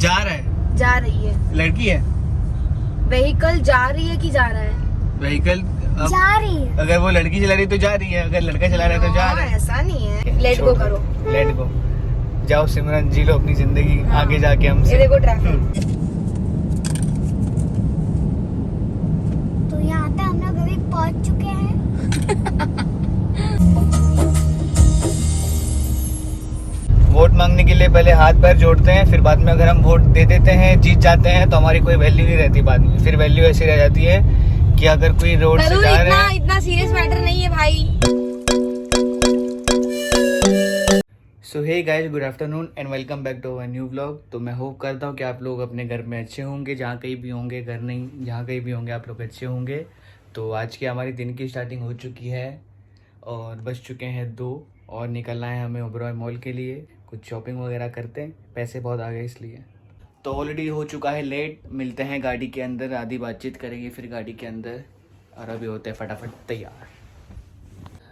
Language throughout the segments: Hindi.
जा रहा है, जा रही है, लड़की है। व्हीकल जा रही है कि जा रहा है? व्हीकल जा रही है। अगर वो लड़की चला रही है तो जा रही है, अगर लड़का चला रहा है तो जा रहा है। ऐसा नहीं है। लेट गो करो, लेट गो। जाओ सिमरन, जी लो अपनी जिंदगी। आगे जाके हम ये देखो ट्रैफिक। तो यहाँ पे हम लोग अभी पहुँच चुके हैं। वोट मांगने के लिए पहले हाथ पैर जोड़ते हैं, फिर बाद में अगर हम वोट दे देते हैं, जीत जाते हैं, तो हमारी कोई वैल्यू नहीं रहती बाद में। फिर वैल्यू ऐसी रह जाती है कि अगर कोई रोड से जा रहे हैं। इतना सीरियस मैटर नहीं है भाई। So hey guys, good afternoon and welcome back to our new vlog. तो मैं होप करता हूँ कि आप लोग अपने घर में अच्छे होंगे, जहाँ कहीं भी होंगे, घर नहीं जहाँ कहीं भी होंगे आप लोग अच्छे होंगे। तो आज की हमारी दिन की स्टार्टिंग हो चुकी है और बज चुके हैं 2 और निकलना है हमें ओबरॉय मॉल के लिए। कुछ शॉपिंग वगैरह करते हैं, पैसे बहुत आ गए इसलिए। तो ऑलरेडी हो चुका है लेट। मिलते हैं गाड़ी के अंदर, आधी बातचीत करेंगे फिर गाड़ी के अंदर, और अभी होते हैं फटाफट तैयार।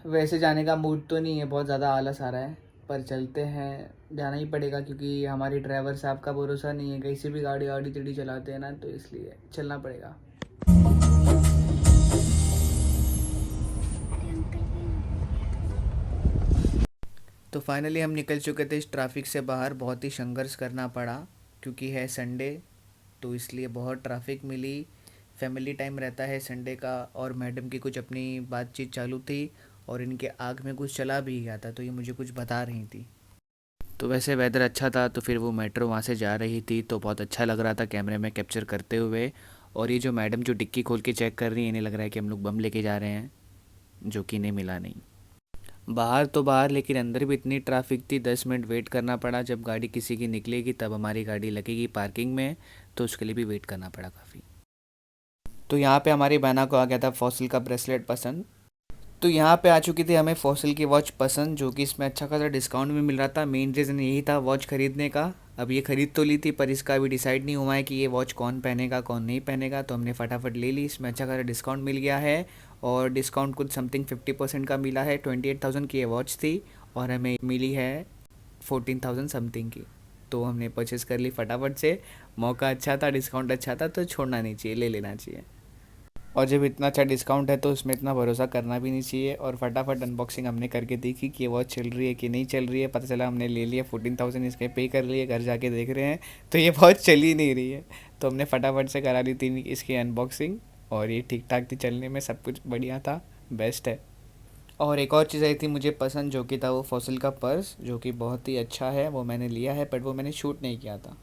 वैसे जाने का मूड तो नहीं है, बहुत ज़्यादा आलस आ रहा है, पर चलते हैं, जाना ही पड़ेगा क्योंकि हमारी ड्राइवर साहब का भरोसा नहीं है। कैसे भी गाड़ी आड़ी टेढ़ी चलाते हैं ना, तो इसलिए चलना पड़ेगा। तो फाइनली हम निकल चुके थे इस ट्रैफिक से बाहर। बहुत ही संघर्ष करना पड़ा क्योंकि है संडे, तो इसलिए बहुत ट्रैफिक मिली। फैमिली टाइम रहता है संडे का, और मैडम की कुछ अपनी बातचीत चालू थी और इनके आँख में कुछ चला भी गया था, तो ये मुझे कुछ बता रही थी। तो वैसे वेदर अच्छा था, तो फिर वो मेट्रो वहाँ से जा रही थी, तो बहुत अच्छा लग रहा था कैमरे में कैप्चर करते हुए। और ये जो मैडम जो डिक्की खोल के चेक कर रही है, इन्हें लग रहा है कि हम लोग बम लेके जा रहे हैं, जो कि इन्हें मिला नहीं। बाहर तो बाहर, लेकिन अंदर भी इतनी ट्रैफिक थी, 10 मिनट वेट करना पड़ा। जब गाड़ी किसी की निकलेगी तब हमारी गाड़ी लगेगी पार्किंग में, तो उसके लिए भी वेट करना पड़ा काफ़ी। तो यहाँ पे हमारी बहना को आ गया था फॉसिल का ब्रेसलेट पसंद, तो यहाँ पे आ चुकी थी हमें फॉसिल की वॉच पसंद, जो कि इसमें अच्छा खासा डिस्काउंट भी मिल रहा था। मेन रीज़न यही था वॉच ख़रीदने का। अब ये ख़रीद तो ली थी, पर इसका अभी डिसाइड नहीं हुआ है कि ये वॉच कौन पहनेगा कौन नहीं पहनेगा, तो हमने फटाफट ले ली। इसमें अच्छा खासा डिस्काउंट मिल गया है, और डिस्काउंट कुछ समथिंग 50% का मिला है। 28,000 की ये वॉच थी और हमें मिली है 14,000 समथिंग की, तो हमने परचेज़ कर ली फटाफट से। मौका अच्छा था, डिस्काउंट अच्छा था, तो छोड़ना नहीं चाहिए, ले लेना चाहिए। और जब इतना अच्छा डिस्काउंट है तो उसमें इतना भरोसा करना भी नहीं चाहिए। और फटाफट अनबॉक्सिंग हमने करके देखी कि वॉच चल रही है कि नहीं चल रही है। पता चला हमने ले लिया, 14,000 इसके पे कर लिए। घर जाके देख रहे हैं तो ये वॉच चल ही नहीं रही है, तो हमने फटाफट से करा ली थी इसकी अनबॉक्सिंग, और ये ठीक ठाक थी चलने में, सब कुछ बढ़िया था, बेस्ट है। और एक और चीज़ आई थी मुझे पसंद, जो कि था वो फॉसिल का पर्स, जो कि बहुत ही अच्छा है। वो मैंने लिया है, बट वो मैंने शूट नहीं किया था।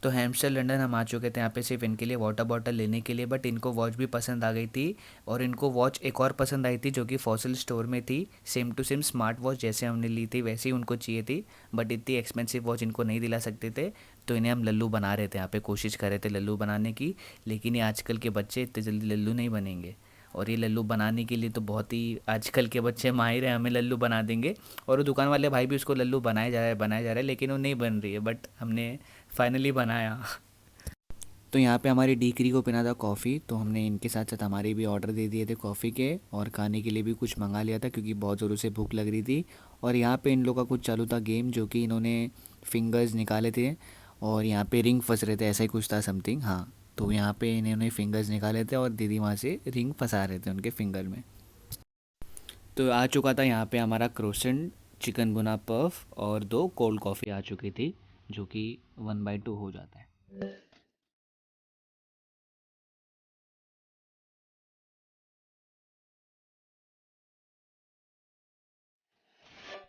तो हैम्स्टर लंदन हम आ चुके थे यहाँ पे सिर्फ इनके लिए वाटर बॉटल लेने के लिए, बट इनको वॉच भी पसंद आ गई थी। और इनको वॉच एक और पसंद आई थी, जो कि फॉसिल स्टोर में थी, same to same smart watch जैसे हमने ली थी वैसे ही उनको चाहिए थी, बट इतनी एक्सपेंसिव वॉच इनको नहीं दिला सकते थे। तो इन्हें हम लल्लू बना रहे थे, यहाँ पे कोशिश कर रहे थे लल्लू बनाने की, लेकिन ये आजकल के बच्चे इतने जल्दी लल्लू नहीं बनेंगे। और ये लल्लू बनाने के लिए तो बहुत ही आजकल के बच्चे माहिर हैं, हमें लल्लू बना देंगे। और वो दुकान वाले भाई भी उसको लल्लू बनाया जा रहा है, लेकिन वो नहीं बन रही है, बट हमने फाइनली बनाया। तो यहाँ पे हमारी डीकरी को पीना था कॉफ़ी, तो हमने इनके साथ साथ हमारे भी ऑर्डर दे दिए थे कॉफ़ी के, और खाने के लिए भी कुछ मंगा लिया था क्योंकि बहुत ज़ोरों से भूख लग रही थी। और यहाँ पे इन लोगों का कुछ चालू था गेम, जो कि इन्होंने फिंगर्स निकाले थे और यहाँ पे रिंग फंस रहे थे, ऐसा ही कुछ था समथिंग। हाँ, तो यहाँ पे इन्होंने फिंगर्स निकाले थे और दीदी वहाँ से रिंग फंसा रहे थे उनके फिंगर में। तो आ चुका था यहाँ पे हमारा क्रोसेंट, चिकन बुना पफ और 2 कोल्ड कॉफ़ी आ चुकी थी, जो कि 1/2 हो जाता है।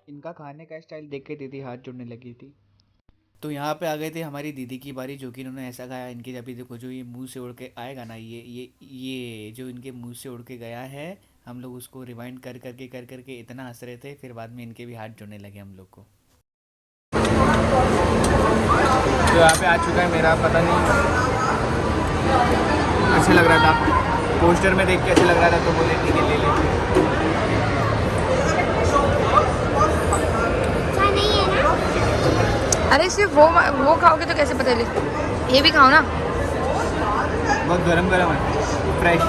इनका खाने का स्टाइल देख के दीदी हाथ जोड़ने लगी थी। तो यहाँ पे आ गए थे हमारी दीदी की बारी, जो कि इन्होंने ऐसा खाया, इनके जब भी देखो जो ये मुंह से उड़ के आएगा ना, ये जो इनके मुंह से उड़ के गया है, हम लोग उसको रिवाइंड कर करके इतना हंस रहे थे, फिर बाद में इनके भी हाथ जोड़ने लगे हम लोग को। तो यहाँ पे आ चुका है मेरा, पता नहीं अच्छा लग रहा था, पोस्टर में देख के अच्छा लग रहा था, तो बोले ठीक है ले लेते। अरे सिर्फ वो खाओगे तो कैसे पता चले, ये भी खाओ ना। बहुत गरम गरम है, फ्रेश।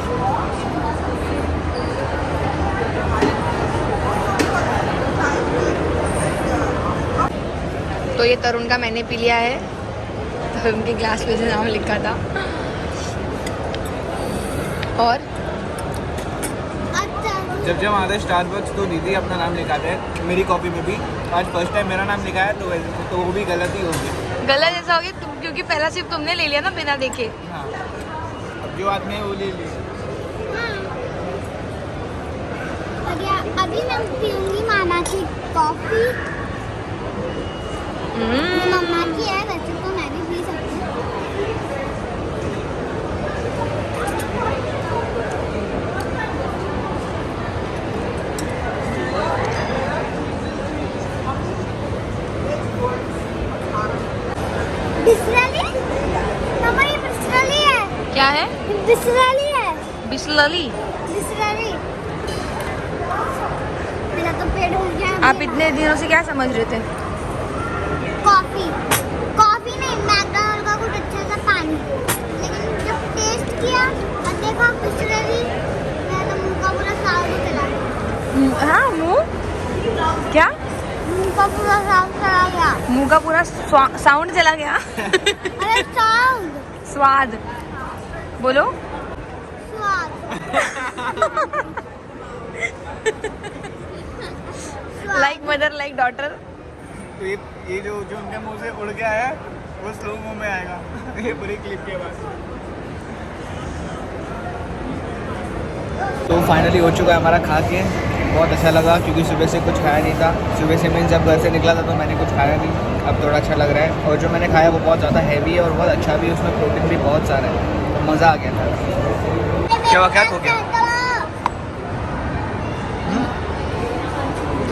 तो ये तरुण का मैंने पी लिया है, फिर उनके ग्लास पे से नाम लिखा था। और जब जब आते स्टारबक्स तो दीदी अपना नाम लिखाते हैं, मेरी कॉपी में भी आज फर्स्ट टाइम मेरा नाम लिखा है, तो वो भी गलत ही होगी। गलत ऐसा हो गया तुम, क्योंकि पहला सिर्फ तुमने ले लिया ना बिना देखे। हाँ, अब जो आदमी है वो ले ली। अभी मैं पीऊंगी मामा की कॉफी। मम्मा की है, वैसे तो मैं भी पी सकती हूँ। बिस्लरी? मम्मा ये बिस्लरी है। क्या है? बिस्लरी है। बिस्लरी? बिस्लरी। मेरा तो पेट हो गया। आप इतने दिनों से क्या समझ रहे थे? कॉफी। कॉफी नहीं, मैकडॉनल्ड का कुछ अच्छा सा पानी। लेकिन जब टेस्ट किया और देखा बिस्लरी, मेरा तो मुंह का पूरा साउंड चला गया। हाँ, मुंह क्या? मुंह का पूरा साउंड चला गया। मुंह का पूरा साउंड चला गया। अरे साउंड। स्वाद बोलो। स्वाद। Like mother like daughter. तो ये जो उनके मुंह से उड़ के आया वो स्लो मुंह में आएगा। ये पूरी क्लिप के बाद। तो फाइनली हो चुका है हमारा खा के, बहुत अच्छा लगा क्योंकि सुबह से कुछ खाया नहीं था। सुबह से मैं जब घर से निकला था तो मैंने कुछ खाया नहीं, अब थोड़ा अच्छा लग रहा है। और जो मैंने खाया वो बहुत ज़्यादा हैवी है और बहुत अच्छा भी है, उसमें प्रोटीन भी बहुत सारा है, तो मज़ा आ गया था। क्या खो गया?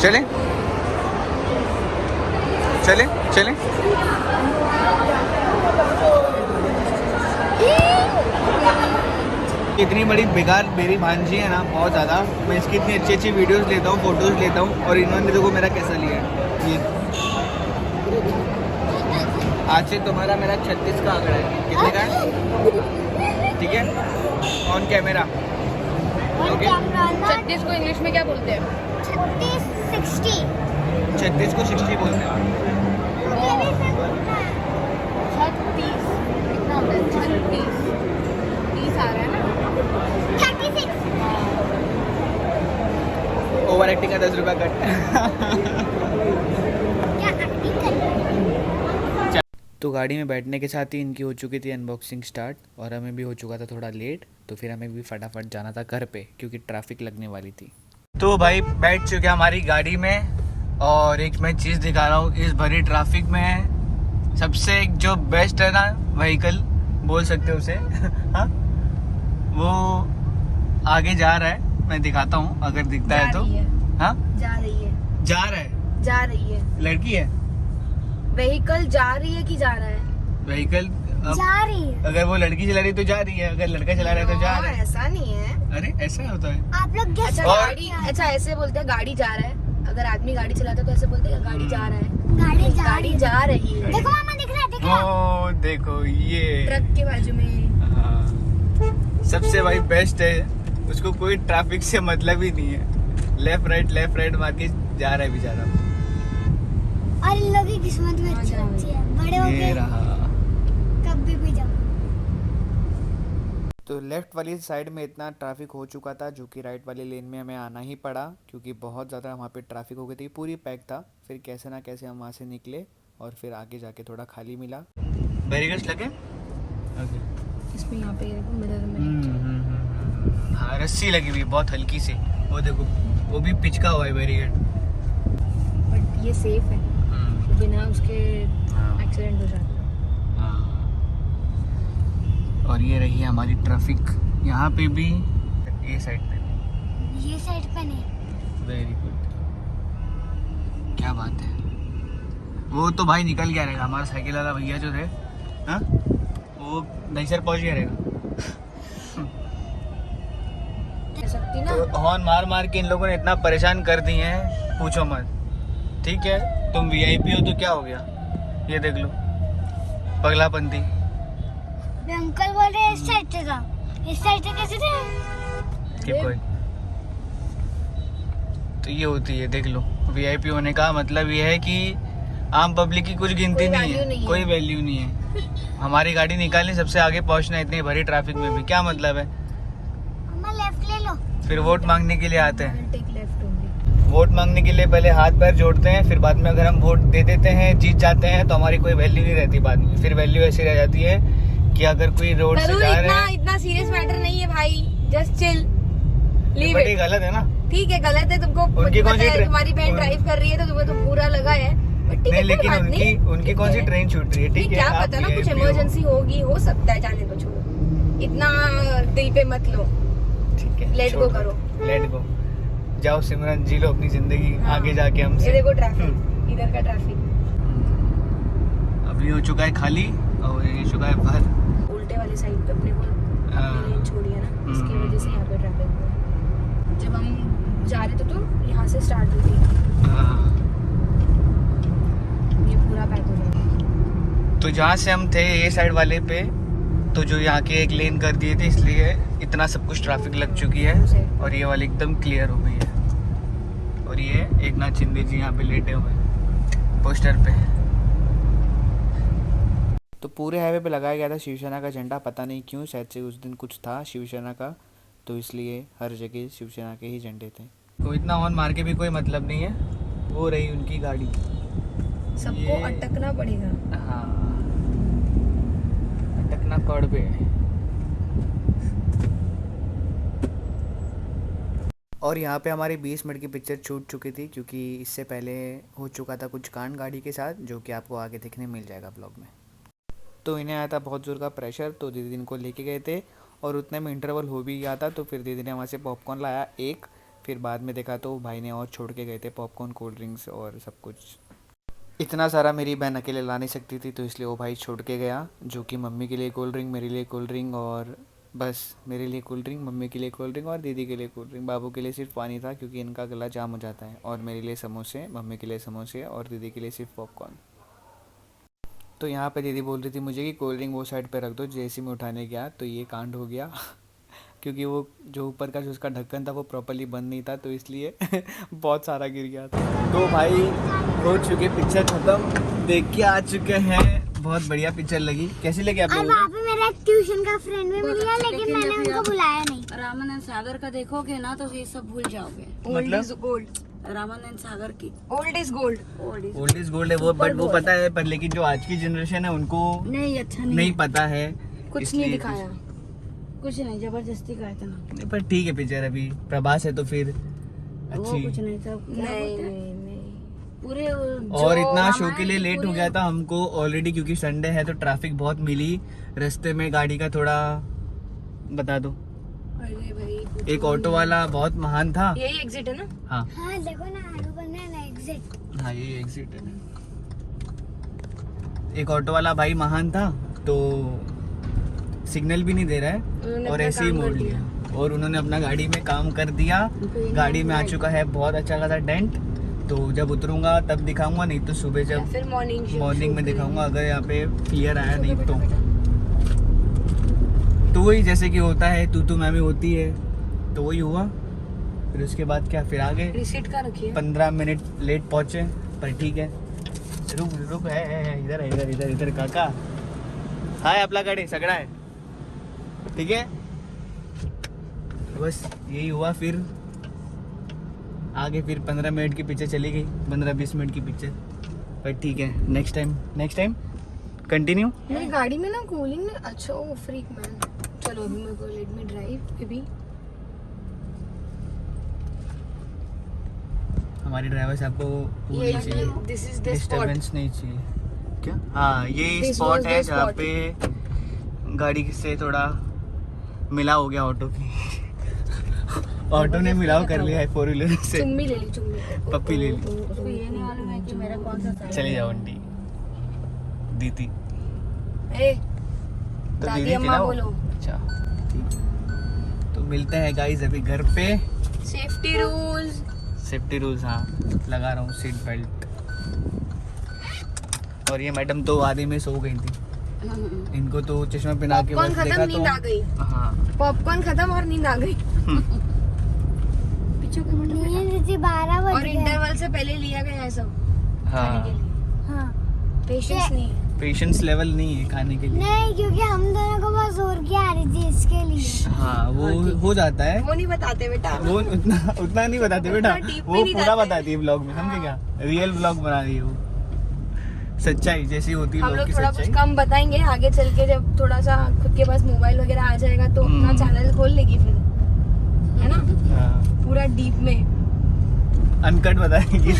चले चले चले। इतनी बड़ी बेकार मेरी भांजी है ना, बहुत ज़्यादा। मैं इसकी इतनी अच्छी अच्छी वीडियोस लेता हूँ, फोटोज़ लेता हूँ, और इन्होंने देखो मेरा कैसा लिया है। ये आज से तुम्हारा मेरा 36 का आंकड़ा है। कितने का है? ठीक है, ऑन कैमरा। ओके, 36 को इंग्लिश में क्या बोलते हैं? 36 को 60 बोलते हैं। 36 कितना होता है? 30 आ रहा है ना? 36। ओवर एक्टिंग का 10 रुपया कट। क्या एक्टिंग कर रहा है? तो गाड़ी में बैठने के साथ ही इनकी हो चुकी थी अनबॉक्सिंग स्टार्ट, और हमें भी हो चुका था थोड़ा लेट, तो फिर हमें भी फटाफट जाना था घर पे क्योंकि ट्रैफिक लगने वाली थी। तो भाई बैठ चुके हमारी गाड़ी में, और एक मैं चीज़ दिखा रहा हूँ। इस भरी ट्रैफिक में सबसे एक जो बेस्ट है ना व्हीकल बोल सकते हो उसे, हाँ, वो आगे जा रहा है। मैं दिखाता हूँ अगर दिखता है तो। हाँ, जा रही है। जा रहा है। जा रही है। लड़की है। व्हीकल जा रही है कि जा रहा है? व्हीकल जा रही है। अगर वो लड़की चला रही तो जा रही है, अगर लड़का चला रहा है तो जा रहा है। ऐसा नहीं है। अरे ऐसा होता है। आप लोग गेस अच्छा, गाड़ी, अच्छा ऐसे बोलते हैं गाड़ी जा रहा है। अगर आदमी गाड़ी चलाता है तो ऐसे बोलते हैं गाड़ी जा रहा है। गाड़ी जा रही है। देखो मामा, दिख रहा है, दिख रहा है। ओ देखो ये ट्रक के बाजू में। हाँ, सबसे भाई बेस्ट है, उसको कोई ट्रैफिक से मतलब ही नहीं है। लेफ्ट राइट मार के जा रहा है बेचारा। और इन लोगों की किस्मत में अच्छी है, बड़े हो ये के रहा। कभी भी जाओ। तो लेफ्ट वाली साइड में इतना ट्रैफिक हो चुका था, जो कि राइट वाली लेन में हमें आना ही पड़ा क्योंकि बहुत ज़्यादा वहाँ पे ट्रैफिक हो गई थी, पूरी पैक था। फिर कैसे ना कैसे हम वहाँ से निकले और फिर आगे जाके थोड़ा खाली मिला। बैरिकेड्स लगे इसमें यहाँ पे देखो मिडल में। हाँ, रस्सी लगी हुई बहुत हल्की सी, वो देखो, वो भी पिच का हुआ है बैरिकेड। बट ये सेफ है, बिना उसके एक्सीडेंट हो जाता है। और ये रही है हमारी ट्रैफिक, यहाँ पे भी, ये साइड पे भी। ये साइड पे नहीं। वेरी गुड, क्या बात है। वो तो भाई निकल गया रहेगा, हमारा साइकिल वाला भैया जो थे, हाँ, वो दहीसर पहुँच गया रहेगा। सकती ना। तो हॉर्न मार मार के इन लोगों ने इतना परेशान कर दिए हैं, पूछो मत। ठीक है, तुम वीआईपी हो तो क्या हो गया, ये देख लो, पगलापंती। अंकल बोल रहे हैं इस साइड से जाओ, इस साइड से कैसे जाए? Keep going। तो ये होती है, देख लो, वीआईपी होने का मतलब ये है कि आम पब्लिक की कुछ गिनती कोई नहीं value नहीं है, है। कोई वैल्यू नहीं है। हमारी गाड़ी निकालनी, सबसे आगे पहुंचना, इतनी भरी ट्रैफिक में भी क्या मतलब है। मम्मा लेफ्ट ले लो। फिर वोट मांगने के लिए आते हैं। Take left only. वोट मांगने के लिए पहले हाथ पैर जोड़ते हैं, फिर बाद में अगर हम वोट दे देते हैं, जीत जाते हैं, तो हमारी कोई वैल्यू नहीं रहती बाद में। फिर वैल्यू ऐसी रह जाती है कि अगर कोई रोड से जा रहे हैं। इतना सीरियस मैटर नहीं है भाई, जस्ट चिल, लीव बट ये इट। गलत है ना। ठीक है, गलत है, तुमको उनकी कौन सी पता है, ट्रेन- तुम्हारी बहन ड्राइव कर रही है तो तुम्हें तो बुरा लगा है, बट ठीक नहीं, है, कोई लेकिन बात नहीं। उनकी कौन सी ठीक है। ट्रेन छूट रही है, ठीक है। क्या आप पता ना, कुछ VIP हो। इमरजेंसी होगी, हो सकता है, जाने दो, छोड़ो, इतना दिल पे मत लो, ठीक है, लेट गो करो। लेट गो, जाओ सिमरन, जी लो अपनी जिंदगी, हाँ। आगे जाके ये हमसे। देखो ट्रैफिक, इधर का ट्रैफिक अभी हो चुका है खाली और ये चुका है भर। उल्टे वाले साइड पे अपने को लेन छोड़ी है ना, इसकी वजह से यहाँ पे ट्रैफिक हुआ। जब हम जा रहे थे तो यहाँ से स्टार्ट हुई थी, ये पूरा पैक हो गया। तो जहाँ से हम थे ये साइड वाले पे, तो जो यहाँ के एक लेन कर दिए थे, इसलिए इतना सब कुछ ट्रैफिक लग चुकी है और ये वाली एकदम क्लियर हो गई है। और ये एक नाथ शिंदे जी यहाँ पे लेटे हुए हैं पोस्टर पे। तो पूरे हाईवे पे लगाया गया था शिवसेना का झंडा, पता नहीं क्यों, शायद से उस दिन कुछ था शिवसेना का, तो इसलिए हर जगह शिवसेना के ही झंडे थे। तो इतना हॉर्न मार के भी कोई मतलब नहीं है, वो रही उनकी गाड़ी। सबको ये- अटकना पड़ेगा। हाँ, अटकना पड़ पे। और यहाँ पे हमारी 20 मिनट की पिक्चर छूट चुकी थी, क्योंकि इससे पहले हो चुका था कुछ कांड गाड़ी के साथ, जो कि आपको आगे देखने मिल जाएगा ब्लॉग में। तो इन्हें आया था बहुत ज़ोर का प्रेशर, तो दीदी इनको लेके गए थे और उतने में इंटरवल हो भी गया था, तो फिर दीदी ने वहाँ से पॉपकॉर्न लाया एक, फिर बाद में देखा तो भाई ने और छोड़ के गए थे पॉपकॉर्न, कोल्ड ड्रिंक्स और सब कुछ। इतना सारा मेरी बहन अकेले ला नहीं सकती थी, तो इसलिए वो भाई छोड़ के गया, जो कि मम्मी के लिए कोल्ड ड्रिंक, मेरे लिए कोल्ड ड्रिंक, और बस मेरे लिए कोल्ड ड्रिंक, मम्मी के लिए कोल्ड ड्रिंक और दीदी के लिए कोल्ड ड्रिंक। बाबू के लिए सिर्फ पानी था, क्योंकि इनका गला जाम हो जाता है। और मेरे लिए समोसे, मम्मी के लिए समोसे और दीदी के लिए सिर्फ पॉपकॉर्न। तो यहाँ पे दीदी बोल रही थी मुझे कि कोल्ड ड्रिंक वो साइड पे रख दो, जैसे मैं उठाने गया तो ये कांड हो गया क्योंकि वो जो ऊपर का जो उसका ढक्कन था वो प्रॉपर्ली बंद नहीं था, तो इसलिए बहुत सारा गिर गया था। तो भाई हो चुके पिक्चर खत्म, देख के आ चुके हैं, बहुत बढ़िया पिक्चर लगी। कैसी लगी आप और लोगों वहाँ को? पे मेरा एक ट्यूशन का फ्रेंड भी मिल गया, लेकिन मैंने उनको बुलाया नहीं। रामानंद सागर का देखोगे ना तो ये सब भूल जाओगे। Old is gold, Ramanand Sagar की old is gold. Old is gold है वो, बट वो पता है, पर लेकिन जो आज की जनरेशन है उनको नहीं, अच्छा नहीं, नहीं पता है, कुछ इसलिए नहीं दिखाया। कुछ नहीं, जबरदस्ती का इतना नहीं, पर ठीक है पिक्चर, अभी प्रभास है तो फिर वो अच्छी। कुछ नहीं था। क्या नहीं बोलते हैं? नहीं नहीं, पूरे और इतना शो के लिए लेट हो गया था हमको ऑलरेडी, क्योंकि संडे है तो ट्रैफिक बहुत मिली रास्ते में। गाड़ी का थोड़ा बता दो। अरे भाई, एक ऑटो वाला बहुत महान था। यही एग्जिट है ना? हाँ हाँ देखो ना, आलू बन रहा है ना, एग्जिट। हाँ, ये एग्जिट है। एक ऑटो वाला भाई महान था, तो सिग्नल भी नहीं दे रहा है उन्होंने और अपना ऐसे ही काम मोड़ कर लिया, और उन्होंने अपना गाड़ी में काम कर दिया। गाड़ी में आ चुका है बहुत अच्छा खासा डेंट, तो जब उतरूंगा तब दिखाऊंगा, नहीं तो सुबह या जब फिर मॉर्निंग में दिखाऊंगा, अगर यहाँ पे क्लियर आया नहीं तो वही जैसे कि होता है, तू मैं होती है, तो वही हुआ। फिर उसके बाद क्या, फिर आगे रिसीट का रखिए। 15 मिनट लेट पहुंचे, पर ठीक है। रुक है इधर है, इधर इधर काका हाय, आपला गाड़ी सगड़ा है, ठीक है। बस यही हुआ, फिर आगे फिर 15 मिनट की पिक्चर चली गई, 15-20 मिनट की पिक्चर, पर ठीक है। Next time continue. मेरी गाड़ी में ना कूलिंग में, अच्छा ओ फ्रीक मैन। चलो अभी मेरे को लेट मी ड्राइव अभी। हमारी ड्राइवर साहब को वो नहीं चाहिए, this is the spot. Disturbance नहीं चाहिए क्या। हाँ, ये This स्पॉट was है the जहाँ spot. पे गाड़ी से थोड़ा मिला हो गया ऑटो की ऑटो ने मिलाव कर लिया है 4 व्हीलर से। चुम्मी ले ली, चुम्मी पप्पी ले ली। उसको ये नहीं मालूम है कि मेरा कौन सा साइड चले जाओ आंटी दीदी, ए तो दादी दीदी अम्मा खिलाओ। बोलो। अच्छा ठीक है, तो मिलते हैं गाइस अभी घर पे। Safety rules. सेफ्टी रूल्स, हाँ लगा रहा हूँ सीट बेल्ट। और ये मैडम तो आधे में सो गई थी, इनको तो चश्मा पहना के पॉपकॉर्न बस देखा खत्म, नींद आ तो गई। हाँ। पॉपकॉर्न खत्म और नींद आ गई। पीछे के नींद थी 12 और बज गए। इंटरवल से पहले लिया गया है सब खाने के हाँ लिए। हाँ पेशेंस नहीं है। पेशेंस लेवल नहीं है खाने के लिए। नहीं, क्योंकि हम दोनों को बहुत जोर की आ रही थी इसके लिए। हाँ वो हो जाता है, वो नहीं बताते बेटा। वो उतना नहीं बताते बेटा, उतना deep में वो नहीं पूरा जाते। बताती है ब्लॉग में, समझे क्या? रियल ब्लॉग बना रही है वो, सच्चाई जैसी होती है हम ब्लॉग लोग की थोड़ा कुछ सच्चाई। कम बताएंगे आगे चल के, जब थोड़ा सा खुद के पास मोबाइल वगैरह आ जाएगा तो अपना चैनल खोल लेगी फिर, है ना? हाँ, पूरा डीप में। अनकट बताएंगे।